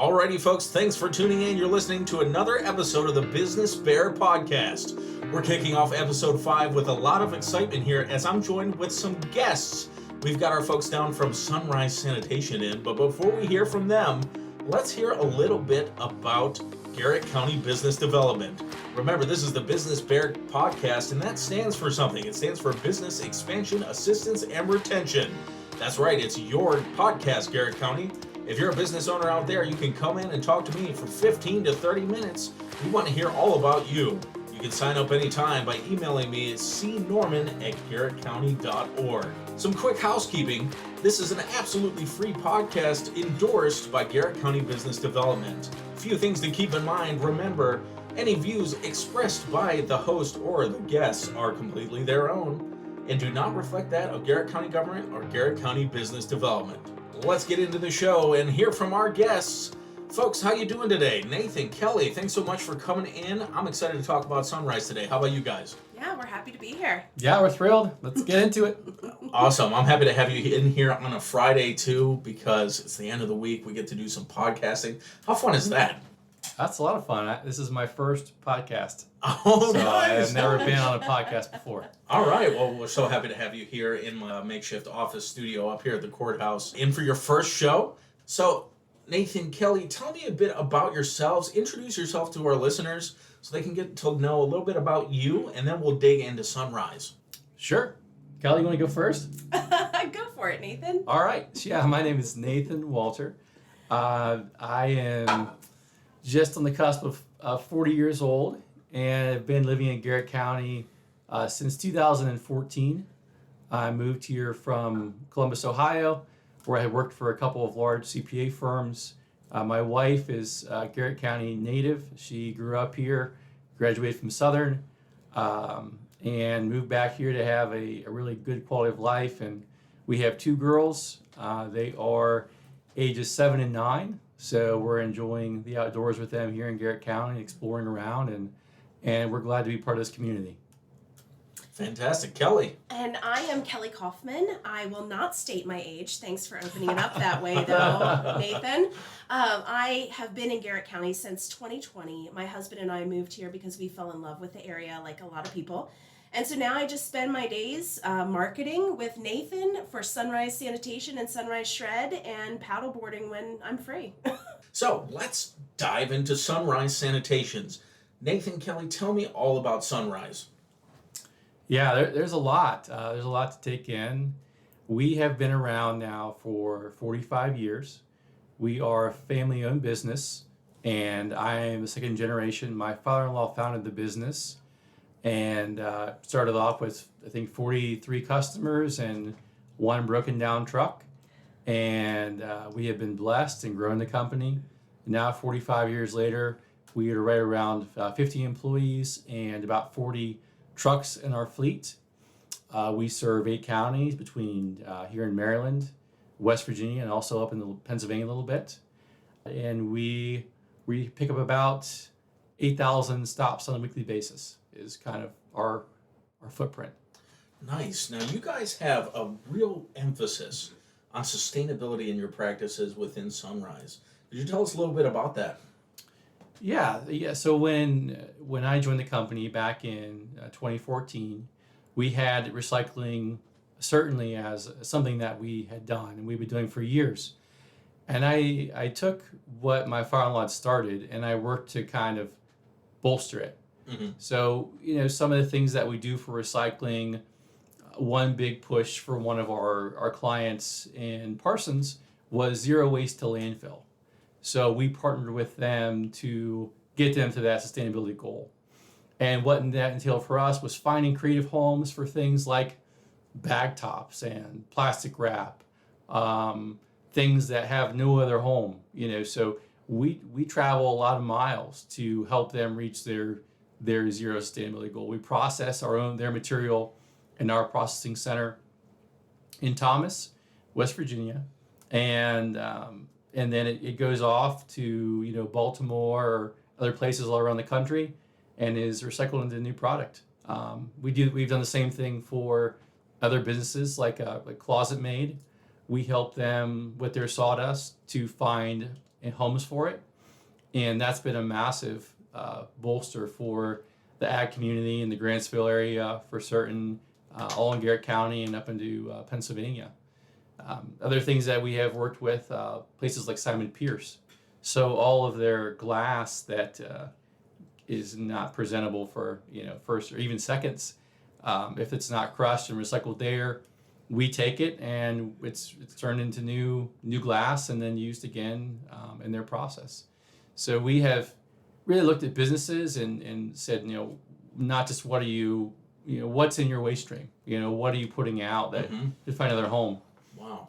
Alrighty, folks, thanks for tuning in. You're listening to another episode of the Business B.E.A.R podcast. We're kicking off episode 5 with a lot of excitement here as I'm joined with some guests. We've got our folks down from Sunrise Sanitation in, but before we hear from them, let's hear a little bit about Garrett County Business Development. Remember, this is the Business B.E.A.R podcast, and that stands for something. It stands for Business Expansion, Assistance, and Retention. That's right, it's your podcast, Garrett County. If you're a business owner out there, you can come in and talk to me for 15 to 30 minutes. We want to hear all about you. You can sign up anytime by emailing me at cnorman@garrettcounty.org. Some quick housekeeping. This is an absolutely free podcast endorsed by Garrett County Business Development. A few things to keep in mind. Remember, any views expressed by the host or the guests are completely their own and do not reflect that of Garrett County Government or Garrett County Business Development. Let's get into the show and hear from our guests. Folks, how you doing today? Nathan, Kelly, thanks so much for coming in. I'm excited to talk about Sunrise today. How about you guys? Yeah, we're happy to be here. Yeah, we're thrilled. Let's get into it. Awesome. I'm happy to have you in here on a Friday too, because it's the end of the week. We get to do some podcasting. How fun is that? That's a lot of fun. This is my first podcast. Oh, so nice. I have never been on a podcast before. All right. Well, we're so happy to have you here in my makeshift office studio up here at the courthouse in for your first show. So, Nathan, Kelly, tell me a bit about yourselves. Introduce yourself to our listeners so they can get to know a little bit about you, and then we'll dig into Sunrise. Sure. Kelly, you want to go first? Go for it, Nathan. All right. Yeah, my name is Nathan Walter. I am just on the cusp of 40 years old, and I've been living in Garrett County since 2014. I moved here from Columbus, Ohio, where I had worked for a couple of large CPA firms. My wife is a Garrett County native. She grew up here, graduated from Southern, and moved back here to have a really good quality of life. And we have 2 girls. They are ages 7 and 9. So we're enjoying the outdoors with them here in Garrett County, exploring around, and we're glad to be part of this community. Fantastic. Kelly. And I am Kelly Coffman. I will not state my age. Thanks for opening it up that way, though, Nathan. I have been in Garrett County since 2020. My husband and I moved here because we fell in love with the area like a lot of people. And so now I just spend my days marketing with Nathan for Sunrise Sanitation and Sunrise Shred and paddleboarding when I'm free. So let's dive into Sunrise Sanitations. Nathan, Kelly, tell me all about Sunrise. Yeah, there's a lot. There's a lot to take in. We have been around now for 45 years. We are a family-owned business, and I am the second generation. My father-in-law founded the business and started off with, I think, 43 customers and 1 broken down truck. And we have been blessed and grown the company. Now, 45 years later, we are right around 50 employees and about 40 trucks in our fleet. We serve 8 counties between here in Maryland, West Virginia, and also up in Pennsylvania a little bit. And we pick up about 8,000 stops on a weekly basis is kind of our footprint. Nice. Now, you guys have a real emphasis on sustainability in your practices within Sunrise. Could you tell us a little bit about that? Yeah. So when I joined the company back in 2014, we had recycling certainly as something that we had done and we've been doing for years. And I took what my father-in-law had started and I worked to kind of bolster it. Mm-hmm. So, some of the things that we do for recycling, one big push for one of our clients in Parsons was zero waste to landfill. So we partnered with them to get them to that sustainability goal. And what that entailed for us was finding creative homes for things like bag tops and plastic wrap, things that have no other home. So we travel a lot of miles to help them reach their zero sustainability goal. We process their material in our processing center in Thomas, West Virginia, and then it goes off to Baltimore or other places all around the country, and is recycled into a new product. We've done the same thing for other businesses like Closet Made. We help them with their sawdust to find and homes for it. And that's been a massive bolster for the ag community in the Grantsville area for certain, all in Garrett County and up into Pennsylvania. Other things that we have worked with, places like Simon Pierce. So all of their glass that is not presentable for first or even seconds, if it's not crushed and recycled there, we take it and it's turned into new glass and then used again in their process. So we have really looked at businesses and said, not just what are you, what's in your waste stream, what are you putting out that to find another home. Wow.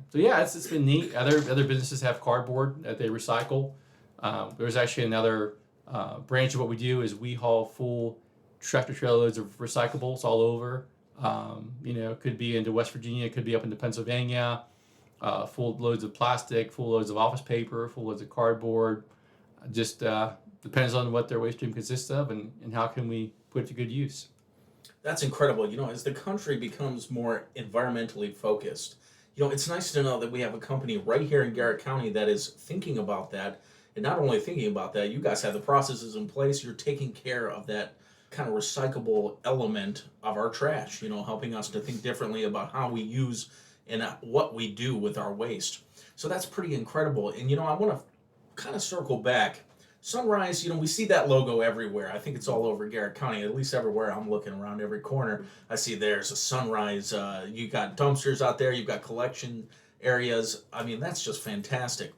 So yeah, it's been neat. Other businesses have cardboard that they recycle. There's actually another branch of what we do is we haul full tractor trailer loads of recyclables all over. It could be into West Virginia, it could be up into Pennsylvania. Full loads of plastic, full loads of office paper, full loads of cardboard. Just depends on what their waste stream consists of and how can we put it to good use. That's incredible. As the country becomes more environmentally focused, it's nice to know that we have a company right here in Garrett County that is thinking about that. And not only thinking about that, you guys have the processes in place. You're taking care of that kind of recyclable element of our trash, helping us to think differently about how we use and what we do with our waste. So that's pretty incredible. And, I want to kind of circle back. Sunrise, we see that logo everywhere. I think it's all over Garrett County, at least everywhere I'm looking around every corner. I see there's a Sunrise. You got dumpsters out there. You've got collection areas. I mean, that's just fantastic.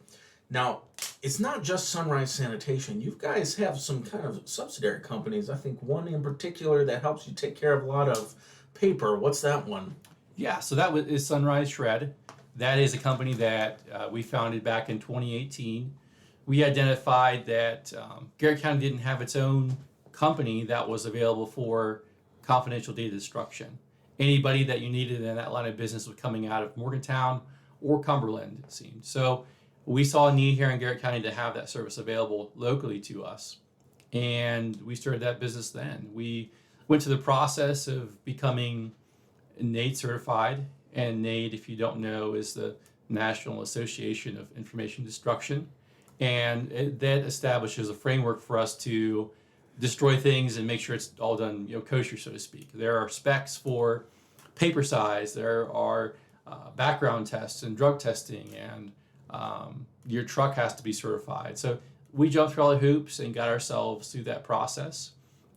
Now, it's not just Sunrise Sanitation. You guys have some kind of subsidiary companies. I think one in particular that helps you take care of a lot of paper. What's that one? Yeah, so is Sunrise Shred. That is a company that we founded back in 2018. We identified that Garrett County didn't have its own company that was available for confidential data destruction. Anybody that you needed in that line of business was coming out of Morgantown or Cumberland, it seemed. So we saw a need here in Garrett County to have that service available locally to us. And we started that business then. We went through the process of becoming NAID certified. And NAID, if you don't know, is the National Association of Information Destruction. And that establishes a framework for us to destroy things and make sure it's all done, kosher, so to speak. There are specs for paper size. There are background tests and drug testing, and your truck has to be certified. So we jumped through all the hoops and got ourselves through that process.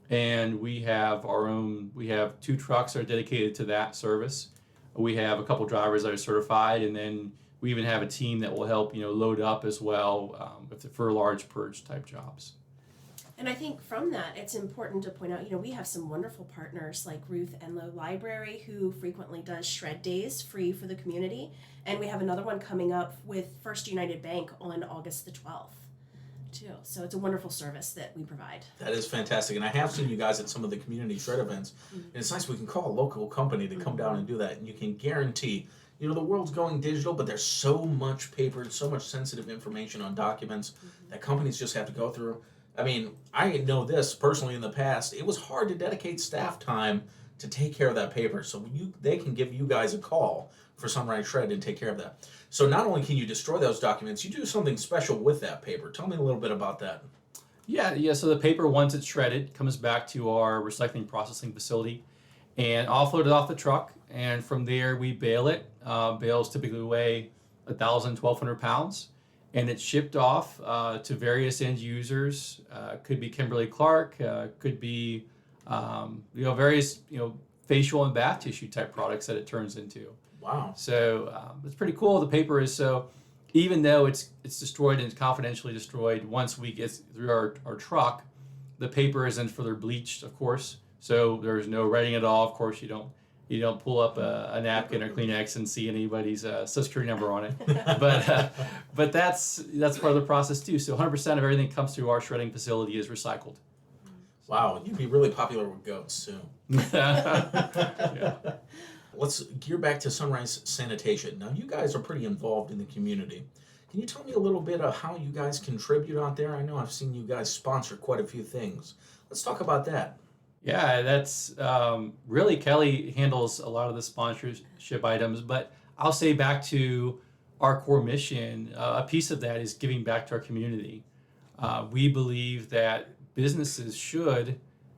And we have 2 trucks that are dedicated to that service. We have a couple drivers that are certified, and then we even have a team that will help, load up as well for large purge type jobs. And I think from that, it's important to point out, we have some wonderful partners like Ruth Enlow Library, who frequently does shred days free for the community. And we have another one coming up with First United Bank on August the 12th, too. So it's a wonderful service that we provide. That is fantastic. And I have seen you guys at some of the community shred events. And it's nice we can call a local company to come down and do that. And you can guarantee, the world's going digital, but there's so much paper and so much sensitive information on documents that companies just have to go through. I mean, I know this personally in the past. It was hard to dedicate staff time to take care of that paper. So they can give you guys a call for Sunrise Shred and take care of that. So not only can you destroy those documents, you do something special with that paper. Tell me a little bit about that. Yeah. So the paper, once it's shredded, comes back to our recycling processing facility and offloaded off the truck. And from there, we bale it. Bales typically weigh 1,000, 1,200 pounds. And it's shipped off to various end users. Could be Kimberly-Clark, could be various facial and bath tissue type products that it turns into. Wow! So it's pretty cool. The paper is even though it's destroyed and it's confidentially destroyed, once we get through our truck, the paper is then further bleached, of course. So there's no writing at all. Of course, you don't pull up a napkin or Kleenex and see anybody's social security number on it. But that's part of the process too. So 100% of everything that comes through our shredding facility is recycled. Wow, you'd be really popular with goats too. Yeah. Let's gear back to Sunrise Sanitation. Now, you guys are pretty involved in the community. Can you tell me a little bit of how you guys contribute out there? I know I've seen you guys sponsor quite a few things. Let's talk about that. Yeah, that's really Kelly handles a lot of the sponsorship items, but I'll say back to our core mission, a piece of that is giving back to our community. We believe that businesses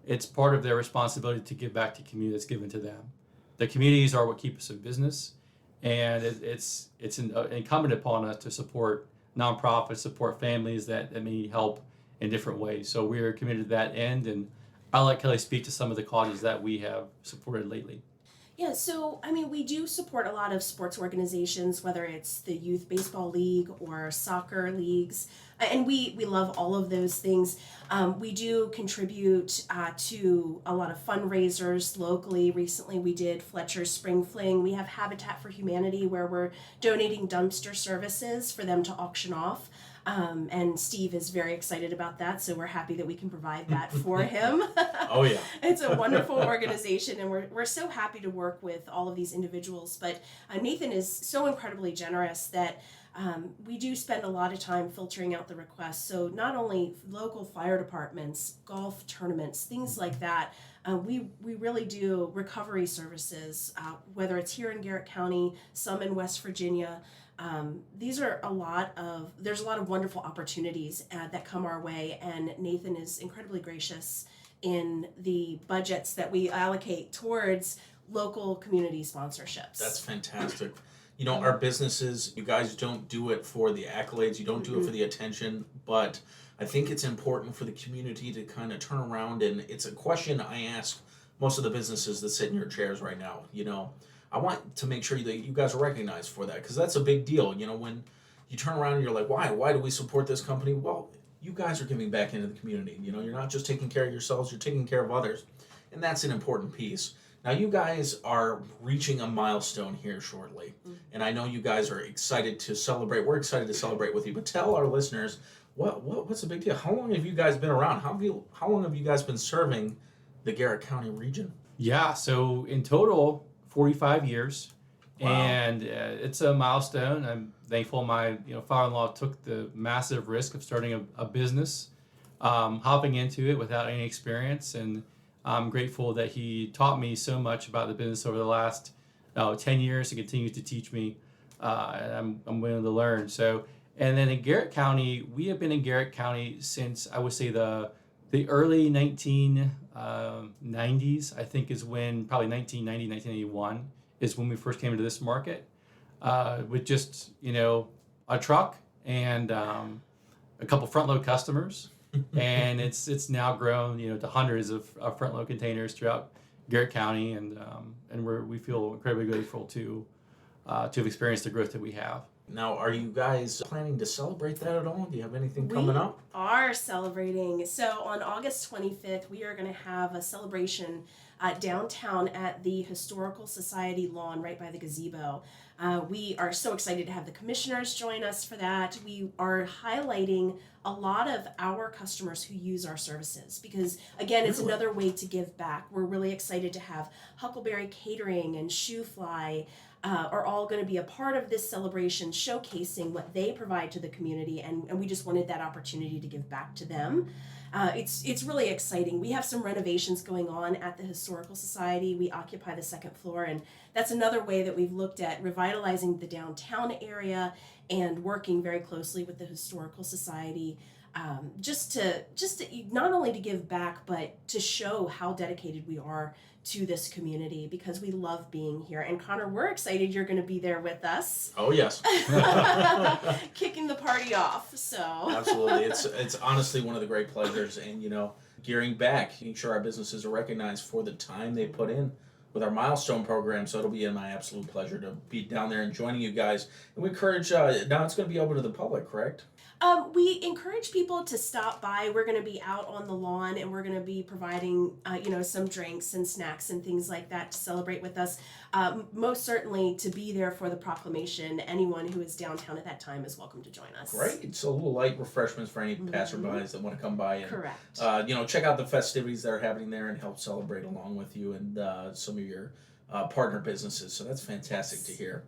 it's part of their responsibility to give back to community that's given to them. The communities are what keep us in business, and it's incumbent upon us to support nonprofits, support families that need help in different ways. So we're committed to that end, and I'll let Kelly speak to some of the causes that we have supported lately. Yeah, so I mean, we do support a lot of sports organizations, whether it's the Youth Baseball League or soccer leagues, and we love all of those things. We do contribute to a lot of fundraisers locally. Recently, we did Fletcher's Spring Fling. We have Habitat for Humanity, where we're donating dumpster services for them to auction off. And Steve is very excited about that, so we're happy that we can provide that for him. Oh, yeah. It's a wonderful organization, and we're so happy to work with all of these individuals. But Nathan is so incredibly generous that we do spend a lot of time filtering out the requests. So not only local fire departments, golf tournaments, things like that, we really do recovery services, whether it's here in Garrett County, some in West Virginia. There's a lot of wonderful opportunities that come our way, and Nathan is incredibly gracious in the budgets that we allocate towards local community sponsorships. That's fantastic. You know, our businesses, you guys don't do it for the accolades, you don't do it for the attention, but I think it's important for the community to kind of turn around, and it's a question I ask most of the businesses that sit in your chairs right now. You know, I want to make sure that you guys are recognized for that, because that's a big deal. You know, when you turn around and you're like, why do we support this company? Well, you guys are giving back into the community. You know, you're not just taking care of yourselves, you're taking care of others, and that's an important piece. Now, you guys are reaching a milestone here shortly, and I know you guys are excited to celebrate. We're excited to celebrate with you, but tell our listeners, what's the big deal? How long have you guys been around? How long have you guys been serving the Garrett County region? Yeah, so in total, 45 years, Wow. and it's a milestone. I'm thankful my father-in-law took the massive risk of starting a business, hopping into it without any experience, and I'm grateful that he taught me so much about the business over the last 10 years and continues to teach me, and I'm willing to learn. So, and then in Garrett County, we have been in Garrett County since, I would say, the early 1990s, I think, is when, probably 1990, 1981, is when we first came into this market, with just, a truck and a couple front load customers. And it's now grown, to hundreds of front load containers throughout Garrett County, and we feel incredibly grateful to have experienced the growth that we have. Now, are you guys planning to celebrate that at all? Do you have anything coming up? We are celebrating. So on August 25th, we are going to have a celebration downtown at the Historical Society lawn right by the gazebo. We are so excited to have the commissioners join us for that. We are highlighting a lot of our customers who use our services because, again, it's another way to give back. We're really excited to have Huckleberry Catering and Shoe Fly are all going to be a part of this celebration, showcasing what they provide to the community, and we just wanted that opportunity to give back to them. It's really exciting. We have some renovations going on at the Historical Society. We occupy the second floor, and that's another way that we've looked at revitalizing the downtown area and working very closely with the Historical Society, just to not only to give back, but to show how dedicated we are to this community because we love being here. And Connor, we're excited you're going to be there with us. Oh, yes. Kicking the party off. So Absolutely. It's honestly one of the great pleasures, and gearing back, making sure our businesses are recognized for the time they put in with our milestone program. So it'll be my absolute pleasure to be down there and joining you guys. And we encourage, now it's going to be open to the public, correct? We encourage people to stop by. We're going to be out on the lawn, and we're going to be providing, some drinks and snacks and things like that to celebrate with us. Most certainly to be there for the proclamation. Anyone who is downtown at that time is welcome to join us. Great. So a little light refreshments for any passerbys that want to come by and, Correct. Check out the festivities that are happening there and help celebrate along with you and some of your partner businesses. So that's fantastic to hear.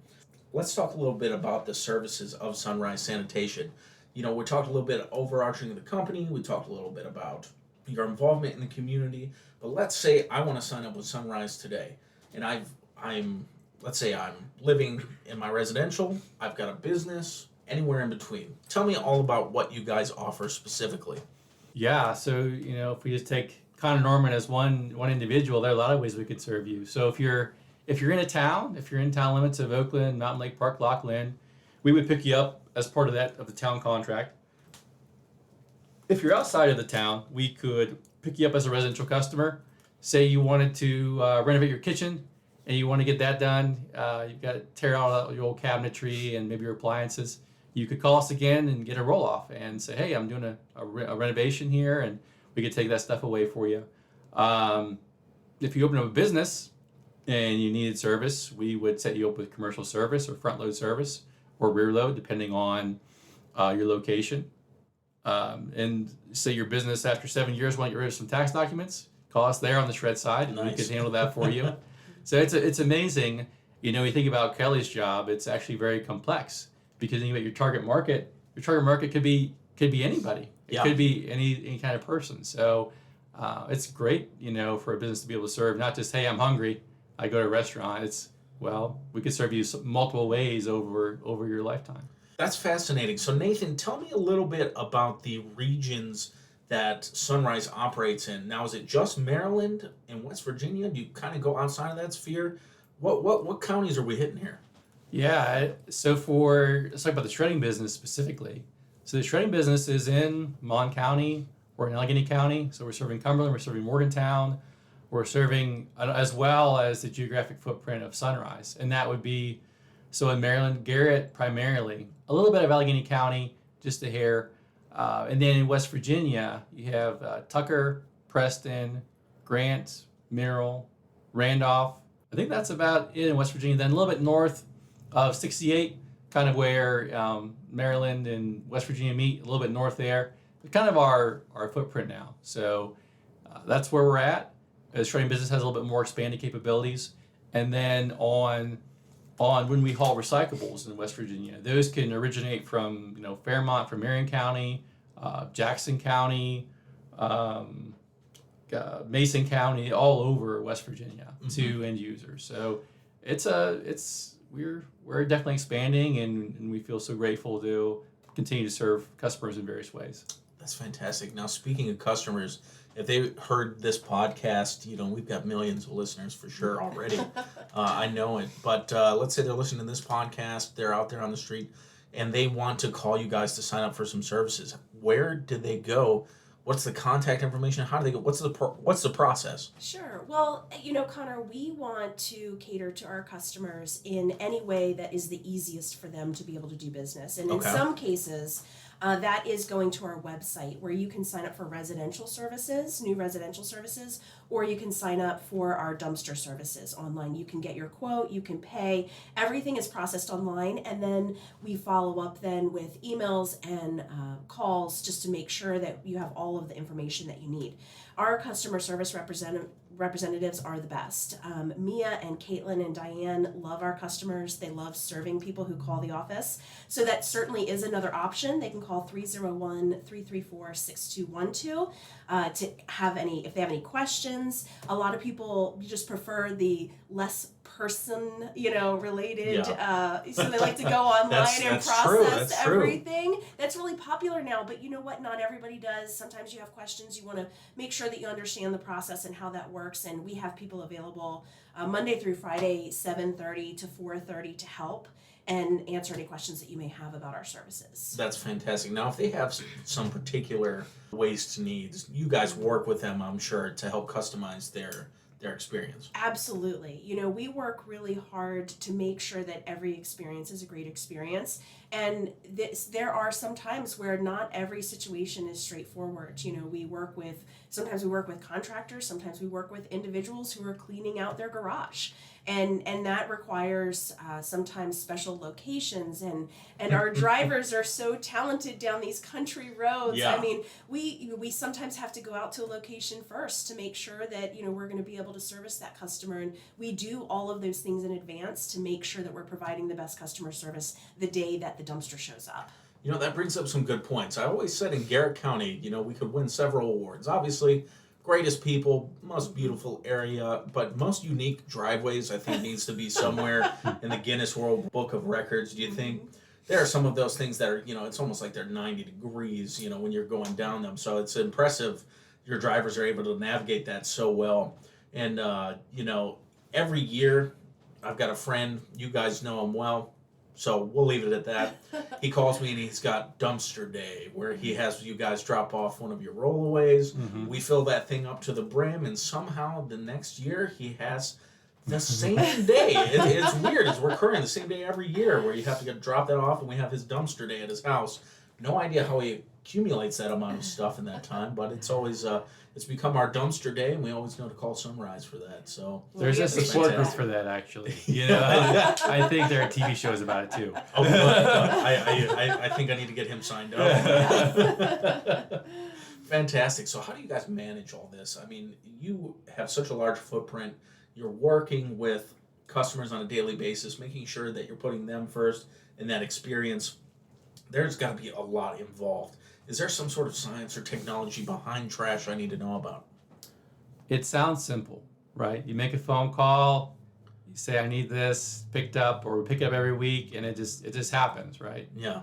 Let's talk a little bit about the services of Sunrise Sanitation. We talked a little bit overarching the company. We talked a little bit about your involvement in the community. But let's say I want to sign up with Sunrise today, and I'm let's say I'm living in my residential, I've got a business, anywhere in between. Tell me all about what you guys offer specifically. Yeah, so if we just take Connor Norman as one individual, there are a lot of ways we could serve you. So if you're in town limits of Oakland, Mountain Lake Park, Lockland, we would pick you up as part of the town contract. If you're outside of the town, we could pick you up as a residential customer. Say you wanted to renovate your kitchen and you want to get that done. You've got to tear out your old cabinetry and maybe your appliances. You could call us again and get a roll-off and say, hey, I'm doing a renovation here, and we could take that stuff away for you. If you open up a business and you needed service, we would set you up with commercial service or front load service or rear load, depending on your location. And say your business after 7 years want to get rid of some tax documents, call us there on the shred side, and Nice. we could handle that for you. So it's amazing. You think about Kelly's job, it's actually very complex because you think about your target market. Your target market could be anybody. It could be any kind of person. So it's great, for a business to be able to serve not just, hey, I'm hungry, I go to a restaurant. It's, well, we could serve you multiple ways over your lifetime. That's fascinating. So Nathan, tell me a little bit about the regions that Sunrise operates in. Now, is it just Maryland and West Virginia? Do you kind of go outside of that sphere? What counties are we hitting here? Yeah, so let's talk about the shredding business specifically. So the shredding business is in Mon County, we're in Allegheny County, so we're serving Cumberland, we're serving Morgantown, we're serving as well as the geographic footprint of Sunrise. And that would be, so in Maryland, Garrett primarily, a little bit of Allegheny County, just a hair. And then in West Virginia, you have Tucker, Preston, Grant, Mineral, Randolph. I think that's about it in West Virginia. Then a little bit north of 68, kind of where Maryland and West Virginia meet, a little bit north there. It's kind of our footprint now. So that's where we're at. The shredding business has a little bit more expanded capabilities. And then on when we haul recyclables in West Virginia, those can originate from Fairmont, from Marion County, Jackson County, Mason County, all over West Virginia to end users. So we're definitely expanding, and we feel so grateful to continue to serve customers in various ways. That's fantastic. Now, speaking of customers, if they heard this podcast, we've got millions of listeners for sure already. I know it. But let's say they're listening to this podcast, they're out there on the street, and they want to call you guys to sign up for some services. Where did they go? What's the contact information? How do they go? What's the process? Sure. Well, Connor, we want to cater to our customers in any way that is the easiest for them to be able to do business. And in some cases, that is going to our website where you can sign up for residential services, new residential services, or you can sign up for our dumpster services online. You can get your quote, you can pay. Everything is processed online, and then we follow up then with emails and calls just to make sure that you have all of the information that you need. Our customer service representatives are the best. Mia and Caitlin and Diane love our customers. They love serving people who call the office. So that certainly is another option. They can call 301-334-6212 to have if they have any questions. A lot of people just prefer the less person, related. So they like to go online and process everything. True. That's really popular now, but you know what? Not everybody does. Sometimes you have questions. You want to make sure that you understand the process and how that works. And we have people available Monday through Friday, 7:30 to 4:30 to help and answer any questions that you may have about our services. That's fantastic. Now, if they have some particular waste needs, you guys work with them, I'm sure, to help customize their experience. Absolutely. We work really hard to make sure that every experience is a great experience. And there are some times where not every situation is straightforward. Sometimes we work with contractors, sometimes we work with individuals who are cleaning out their garage. And that requires sometimes special locations, and our drivers are so talented down these country roads. Yeah. I mean, we sometimes have to go out to a location first to make sure that we're going to be able to service that customer, and we do all of those things in advance to make sure that we're providing the best customer service the day that the dumpster shows up. That brings up some good points. I always said in Garrett County, we could win several awards. Obviously, greatest people, most beautiful area, but most unique driveways, I think, needs to be somewhere in the Guinness World Book of Records. Do you think there are some of those things that are, it's almost like they're 90 degrees, when you're going down them. So it's impressive your drivers are able to navigate that so well. And, every year I've got a friend, you guys know him well, so we'll leave it at that. He calls me and he's got dumpster day where he has you guys drop off one of your rollaways. Mm-hmm. We fill that thing up to the brim, and somehow the next year he has the same day. It's weird. It's recurring the same day every year where you have to drop that off, and we have his dumpster day at his house. No idea how he accumulates that amount of stuff in that time, but it's always it's become our dumpster day, and we always know to call Sunrise for that. So there's a support group for that, actually. I think there are TV shows about it too. Oh, good. I think I need to get him signed up. Fantastic. So how do you guys manage all this? I mean, you have such a large footprint. You're working with customers on a daily basis, making sure that you're putting them first in that experience. There's got to be a lot involved. Is there some sort of science or technology behind trash I need to know about? It sounds simple, right? You make a phone call, you say, I need this picked up, or we pick it up every week, and it just happens, right? Yeah.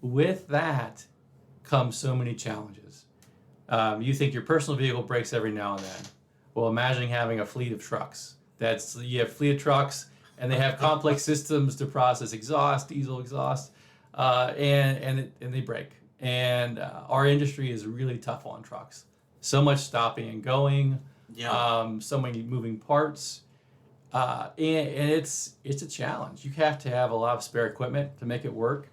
With that comes so many challenges. You think your personal vehicle breaks every now and then. Well, imagine having a fleet of trucks. You have a fleet of trucks, and they have complex systems to process exhaust, diesel exhaust, and they break. And our industry is really tough on trucks. So much stopping and going, so many moving parts, and it's a challenge. You have to have a lot of spare equipment to make it work.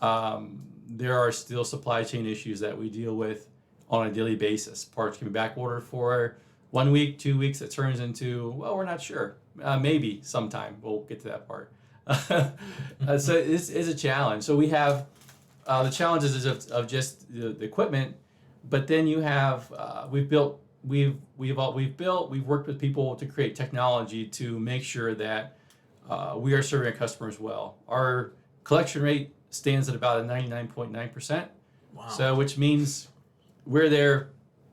There are still supply chain issues that we deal with on a daily basis. Parts can be back ordered for 1 week, 2 weeks. It turns into, well, we're not sure. Maybe sometime we'll get to that part. So it's a challenge. So we have the challenges of just the equipment, but then you have we've worked with people to create technology to make sure that we are serving our customers well. Our collection rate stands at about a 99.9%. Wow. So which means we're there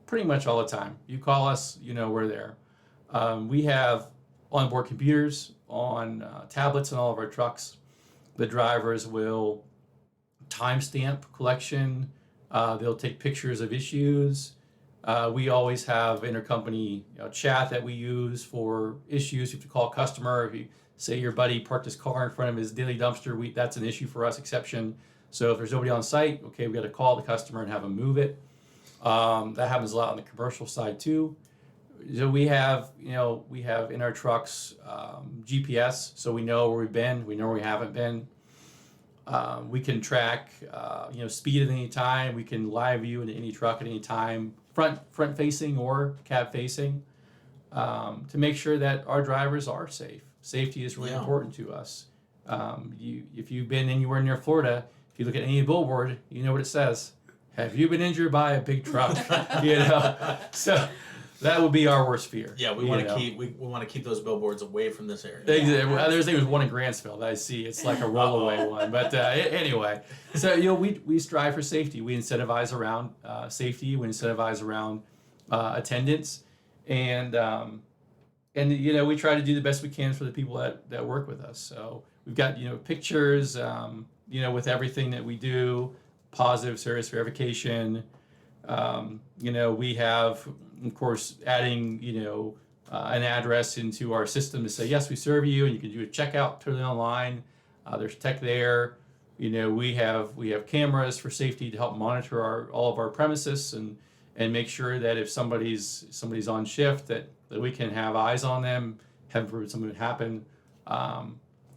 pretty much all the time. You call us, we're there. We have onboard computers on tablets in all of our trucks. The drivers will timestamp collection. They'll take pictures of issues. We always have intercompany chat that we use for issues. You have to call a customer. If you say your buddy parked his car in front of his daily dumpster, that's an issue for us, exception. So if there's nobody on site, okay, we got to call the customer and have them move it. That happens a lot on the commercial side too. So we have in our trucks GPS, so we know where we've been, we know where we haven't been. We can track speed at any time. We can live view into any truck at any time, front facing or cab facing, to make sure that our drivers are safe. Safety is really important to us. If you've been anywhere near Florida, if you look at any billboard, you know what it says. Have you been injured by a big truck? So that would be our worst fear. Yeah, we want to keep those billboards away from this area. There's one in Grantsville that I see. It's like a rollaway one. But anyway, so we strive for safety. We incentivize around safety. We incentivize around attendance, and we try to do the best we can for the people that work with us. So we've got pictures, with everything that we do, positive service verification. We have, of course, adding, an address into our system to say, yes, we serve you, and you can do a checkout totally online. There's tech there. We have cameras for safety to help monitor all of our premises and make sure that if somebody's on shift that we can have eyes on them, heaven forbid something would happen.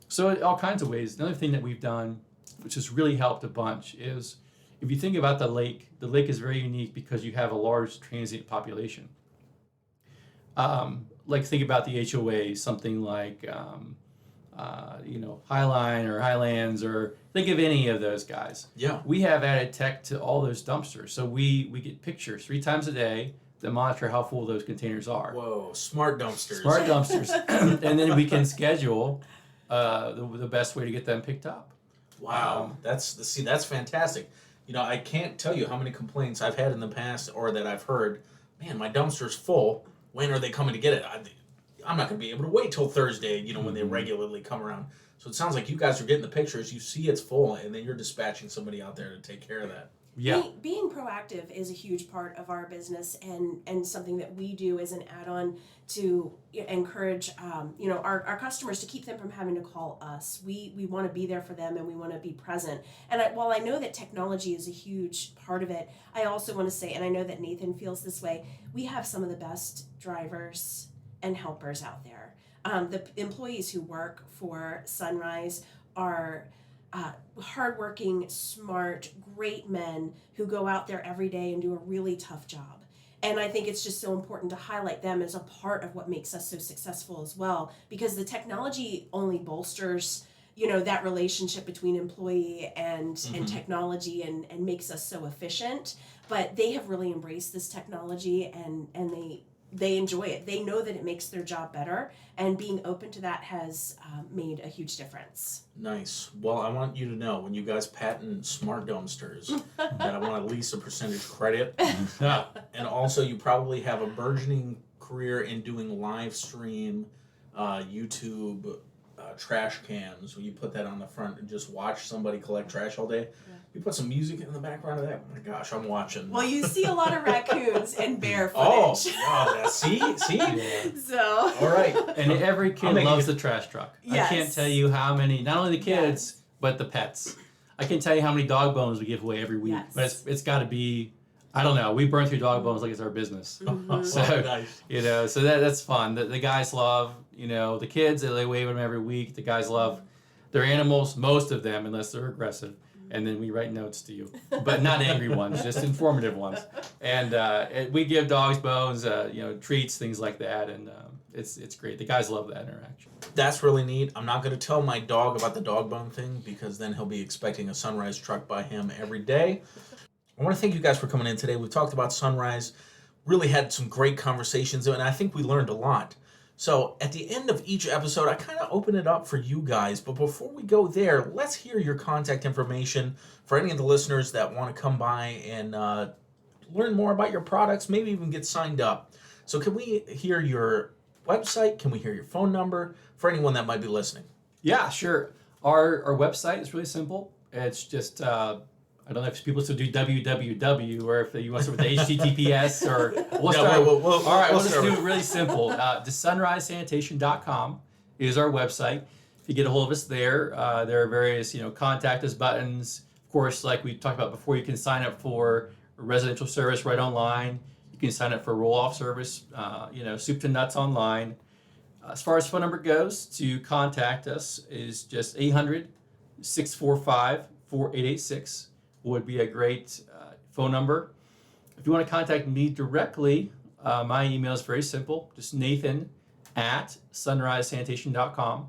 So all kinds of ways. Another thing that we've done, which has really helped a bunch, is if you think about the lake is very unique because you have a large transient population. Think about the HOA, something like Highline or Highlands, or think of any of those guys. Yeah. We have added tech to all those dumpsters, so we get pictures 3 times a day that monitor how full those containers are. Whoa, smart dumpsters. Smart dumpsters, and then we can schedule the best way to get them picked up. Wow, that's fantastic. I can't tell you how many complaints I've had in the past or that I've heard man, my dumpster's full. When are they coming to get it? I'm not going to be able to wait till Thursday, when they regularly come around. So it sounds like you guys are getting the pictures. You see it's full, and then you're dispatching somebody out there to take care of that. Yeah. Being proactive is a huge part of our business, and something that we do as an add-on to encourage our customers, to keep them from having to call us. We want to be there for them, and we want to be present. And while I know that technology is a huge part of it, I also want to say, and I know that Nathan feels this way, we have some of the best drivers and helpers out there. The employees who work for Sunrise are hardworking, smart, great men who go out there every day and do a really tough job. And I think it's just so important to highlight them as a part of what makes us so successful as well, because the technology only bolsters that relationship between employee and technology, and makes us so efficient. But they have really embraced this technology, and they enjoy it. They know that it makes their job better, and being open to that has made a huge difference. Nice. Well, I want you to know, when you guys patent smart dumpsters, that I want at least a percentage credit. And also, you probably have a burgeoning career in doing live stream, YouTube, trash cams, where you put that on the front and just watch somebody collect trash all day. Yeah. You put some music in the background of that. Oh my gosh, I'm watching. Well, you see a lot of raccoons and bear Oh, footage. wow, see? Yeah. So. All right. And every kid loves the trash truck. Yes. I can't tell you how many, not only the kids, but the pets. I can tell you how many dog bones we give away every week. Yes. But it's got to be, I don't know, we burn through dog bones like it's our business. Mm-hmm. So, nice. So that's fun. The guys love, the kids, they wave at them every week. The guys love their animals, most of them, unless they're aggressive. And then we write notes to you, but not angry ones, just informative ones. And we give dogs bones, treats, things like that, and it's great. The guys love that interaction. That's really neat. I'm not going to tell my dog about the dog bone thing, because then he'll be expecting a Sunrise truck by him every day. I want to thank you guys for coming in today. We've talked about Sunrise, really had some great conversations, and I think we learned a lot. So at the end of each episode, I kind of open it up for you guys. But before we go there, let's hear your contact information for any of the listeners that want to come by and learn more about your products, maybe even get signed up. So can we hear your website? Can we hear your phone number for anyone that might be listening? Yeah, sure. Our website is really simple. It's just, I don't know if people still do www, or if you want to start with HTTPS, or we'll start. All right, we'll just do it really simple. The sunrisesanitation.com is our website. If you get a hold of us there are various, contact us buttons. Of course, like we talked about before, you can sign up for residential service right online. You can sign up for roll-off service, soup to nuts online. As far as phone number goes, to contact us is just 800-645-4886 would be a great phone number. If you want to contact me directly, my email is very simple, just nathan@sunrisesanitation.com.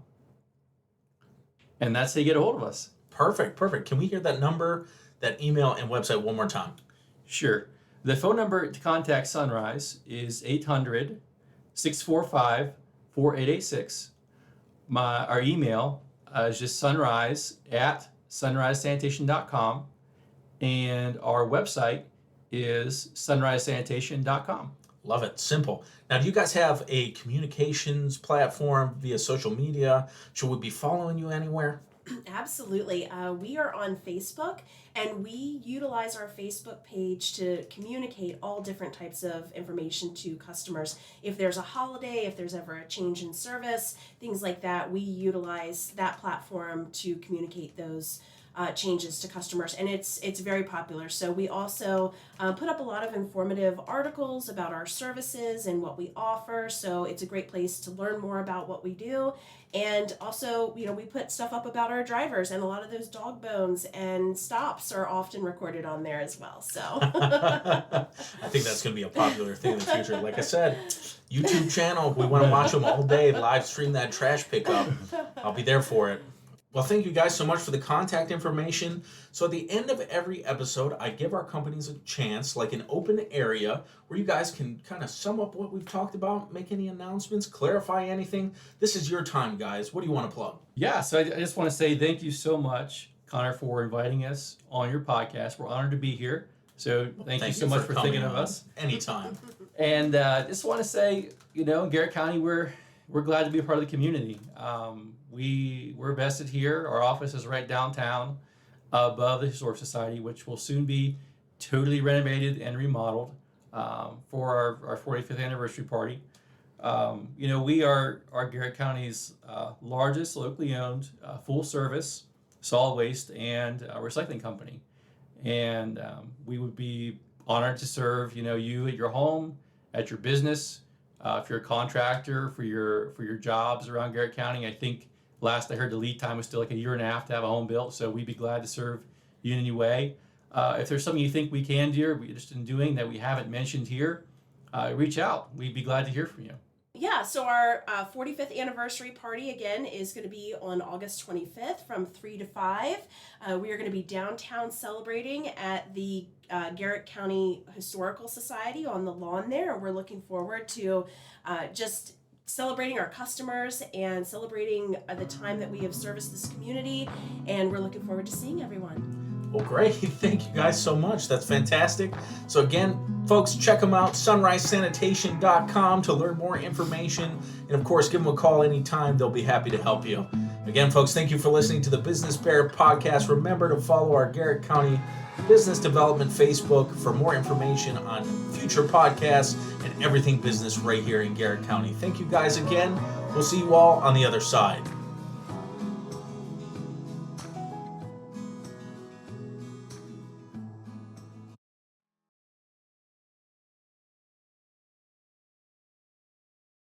And that's how you get a hold of us. Perfect. Can we hear that number, that email, and website one more time? Sure. The phone number to contact Sunrise is 800-645-4886. Our email is just sunrise@sunrisesanitation.com. And our website is sunrisesanitation.com. Love it. Simple. Now, do you guys have a communications platform via social media? Should we be following you anywhere? Absolutely. We are on Facebook, and we utilize our Facebook page to communicate all different types of information to customers. If there's a holiday, if there's ever a change in service, things like that, we utilize that platform to communicate those changes to customers, and it's very popular. So we also put up a lot of informative articles about our services and what we offer, so it's a great place to learn more about what we do. And also, we put stuff up about our drivers, and a lot of those dog bones and stops are often recorded on there as well. So I think that's going to be a popular thing in the future. Like I said, YouTube channel, we want to watch them all day, live stream that trash pickup. I'll be there for it. Well, thank you guys so much for the contact information. So at the end of every episode, I give our companies a chance, like an open area, where you guys can kind of sum up what we've talked about, make any announcements, clarify anything. This is your time, guys. What do you want to plug? Yeah, so I just want to say thank you so much, Connor, for inviting us on your podcast. We're honored to be here. So thank you so much for thinking of us. Anytime. And just want to say, in Garrett County, we're glad to be a part of the community. We're vested here. Our office is right downtown, above the Historic Society, which will soon be totally renovated and remodeled for our 45th anniversary party. We are Garrett County's largest locally owned full service solid waste and recycling company. And we would be honored to serve, you at your home, at your business, if you're a contractor for your jobs around Garrett County. I think last I heard the lead time was still like 1.5 years to have a home built, so we'd be glad to serve you in any way. If there's something you think we can do or be interested in doing that we haven't mentioned here, reach out. We'd be glad to hear from you. Yeah, so our 45th anniversary party, again, is going to be on August 25th from 3 to 5. We are going to be downtown celebrating at the Garrett County Historical Society on the lawn there. And we're looking forward to just celebrating our customers and celebrating the time that we have serviced this community. And we're looking forward to seeing everyone. Well, great. Thank you guys so much. That's fantastic. So again, folks, check them out, sunrisesanitation.com to learn more information. And of course, give them a call anytime. They'll be happy to help you. Again, folks, thank you for listening to the Business B.E.A.R podcast. Remember to follow our Garrett County Business Development Facebook for more information on future podcasts and everything business right here in Garrett County. Thank you guys again. We'll see you all on the other side.